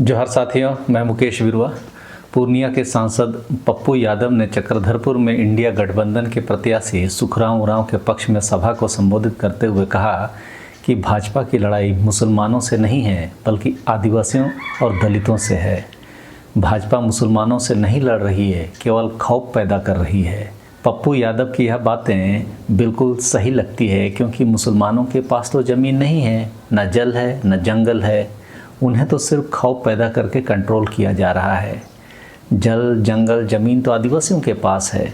जोहार साथियों, मैं मुकेश विरुआ। पूर्णिया के सांसद पप्पू यादव ने चक्रधरपुर में इंडिया गठबंधन के प्रत्याशी सुखराम उरांव के पक्ष में सभा को संबोधित करते हुए कहा कि भाजपा की लड़ाई मुसलमानों से नहीं है बल्कि आदिवासियों और दलितों से है। भाजपा मुसलमानों से नहीं लड़ रही है, केवल खौफ पैदा कर रही है। पप्पू यादव की यह बातें बिल्कुल सही लगती है, क्योंकि मुसलमानों के पास तो ज़मीन नहीं है, न जल है न जंगल है। उन्हें तो सिर्फ खौफ पैदा करके कंट्रोल किया जा रहा है। जल, जंगल, ज़मीन तो आदिवासियों के पास है।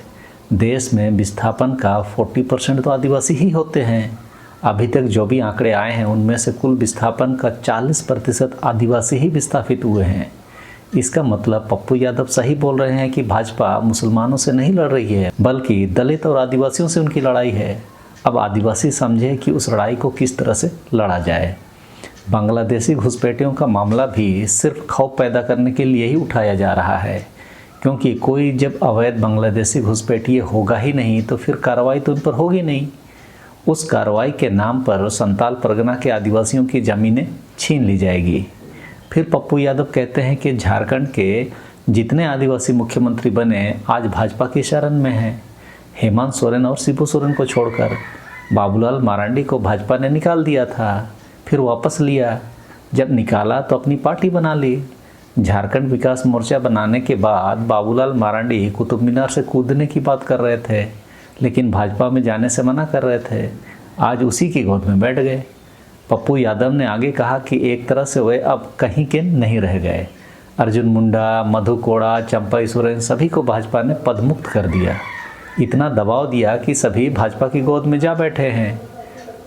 देश में विस्थापन का 40% तो आदिवासी ही होते हैं। अभी तक जो भी आंकड़े आए हैं उनमें से कुल विस्थापन का 40% आदिवासी ही विस्थापित हुए हैं। इसका मतलब पप्पू यादव सही बोल रहे हैं कि भाजपा मुसलमानों से नहीं लड़ रही है बल्कि दलित और आदिवासियों से उनकी लड़ाई है। अब आदिवासी समझे कि उस लड़ाई को किस तरह से लड़ा जाए। बांग्लादेशी घुसपैठियों का मामला भी सिर्फ खौफ पैदा करने के लिए ही उठाया जा रहा है, क्योंकि कोई जब अवैध बांग्लादेशी घुसपैठिए होगा ही नहीं तो फिर कार्रवाई तो उन पर होगी नहीं। उस कार्रवाई के नाम पर संताल परगना के आदिवासियों की ज़मीनें छीन ली जाएगी। फिर पप्पू यादव कहते हैं कि झारखंड के जितने आदिवासी मुख्यमंत्री बने आज भाजपा की शरण में हैं। हेमंत सोरेन और शिबू सोरेन को छोड़कर बाबूलाल मरांडी को भाजपा ने निकाल दिया था, फिर वापस लिया। जब निकाला तो अपनी पार्टी बना ली। झारखंड विकास मोर्चा बनाने के बाद बाबूलाल मरांडी कुतुब मीनार से कूदने की बात कर रहे थे, लेकिन भाजपा में जाने से मना कर रहे थे। आज उसी की गोद में बैठ गए। पप्पू यादव ने आगे कहा कि एक तरह से वे अब कहीं के नहीं रह गए। अर्जुन मुंडा, मधु कोड़ा, चंपई सोरेन सभी को भाजपा ने पदमुक्त कर दिया। इतना दबाव दिया कि सभी भाजपा की गोद में जा बैठे हैं।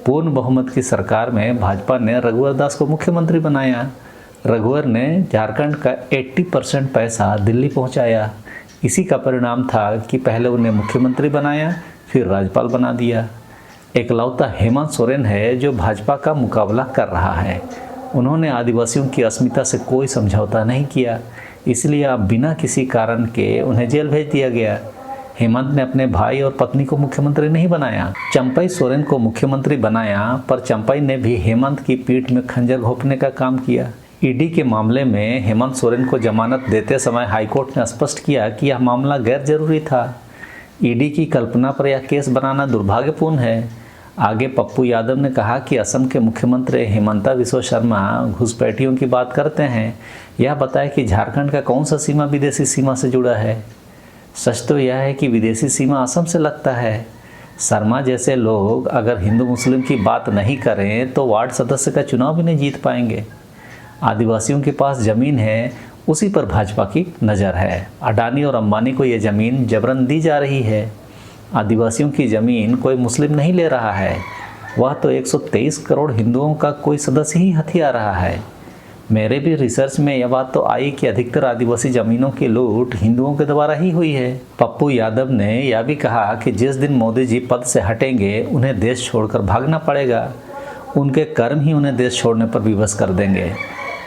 पूर्ण बहुमत की सरकार में भाजपा ने रघुवर दास को मुख्यमंत्री बनाया। रघुवर ने झारखंड का 80% पैसा दिल्ली पहुंचाया। इसी का परिणाम था कि पहले उन्हें मुख्यमंत्री बनाया, फिर राज्यपाल बना दिया। एकलौता हेमंत सोरेन है जो भाजपा का मुकाबला कर रहा है। उन्होंने आदिवासियों की अस्मिता से कोई समझौता नहीं किया, इसलिए अब बिना किसी कारण के उन्हें जेल भेज दिया गया। हेमंत ने अपने भाई और पत्नी को मुख्यमंत्री नहीं बनाया। चंपई सोरेन को मुख्यमंत्री बनाया, पर चंपई ने भी हेमंत की पीठ में खंजर घोंपने का काम किया। ईडी के मामले में हेमंत सोरेन को जमानत देते समय हाईकोर्ट ने स्पष्ट किया कि यह मामला गैर जरूरी था। ईडी की कल्पना पर यह केस बनाना दुर्भाग्यपूर्ण है। आगे पप्पू यादव ने कहा कि असम के मुख्यमंत्री हिमंता बिस्वा शर्मा घुसपैठियों की बात करते हैं। यह बताए कि झारखंड का कौन सा सीमा विदेशी सीमा से जुड़ा है। सच तो यह है कि विदेशी सीमा असम से लगता है। शर्मा जैसे लोग अगर हिंदू मुस्लिम की बात नहीं करें तो वार्ड सदस्य का चुनाव भी नहीं जीत पाएंगे। आदिवासियों के पास ज़मीन है, उसी पर भाजपा की नज़र है। अडानी और अंबानी को ये ज़मीन जबरन दी जा रही है। आदिवासियों की ज़मीन कोई मुस्लिम नहीं ले रहा है, वह तो 123 करोड़ हिंदुओं का कोई सदस्य ही हथिया रहा है। मेरे भी रिसर्च में यह बात तो आई कि अधिकतर आदिवासी ज़मीनों की लूट हिंदुओं के द्वारा ही हुई है। पप्पू यादव ने यह भी कहा कि जिस दिन मोदी जी पद से हटेंगे उन्हें देश छोड़कर भागना पड़ेगा। उनके कर्म ही उन्हें देश छोड़ने पर विवश कर देंगे।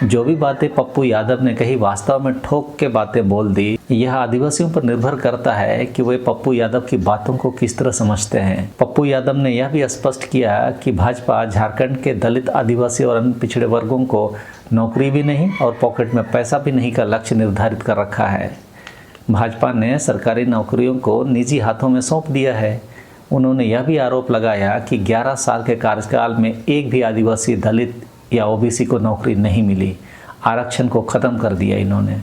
जो भी बातें पप्पू यादव ने कही वास्तव में ठोक के बातें बोल दी। यह आदिवासियों पर निर्भर करता है कि वे पप्पू यादव की बातों को किस तरह समझते हैं। पप्पू यादव ने यह भी स्पष्ट किया कि भाजपा झारखंड के दलित, आदिवासी और अन्य पिछड़े वर्गों को नौकरी भी नहीं और पॉकेट में पैसा भी नहीं का लक्ष्य निर्धारित कर रखा है। भाजपा ने सरकारी नौकरियों को निजी हाथों में सौंप दिया है। उन्होंने यह भी आरोप लगाया कि 11 साल के कार्यकाल में एक भी आदिवासी, दलित या ओबीसी को नौकरी नहीं मिली। आरक्षण को ख़त्म कर दिया इन्होंने।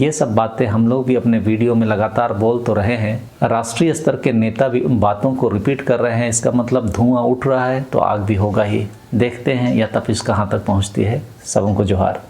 ये सब बातें हम लोग भी अपने वीडियो में लगातार बोल तो रहे हैं। राष्ट्रीय स्तर के नेता भी उन बातों को रिपीट कर रहे हैं। इसका मतलब धुआं उठ रहा है तो आग भी होगा ही। देखते हैं यह तपिश कहाँ तक पहुँचती है। सबों को जोहार।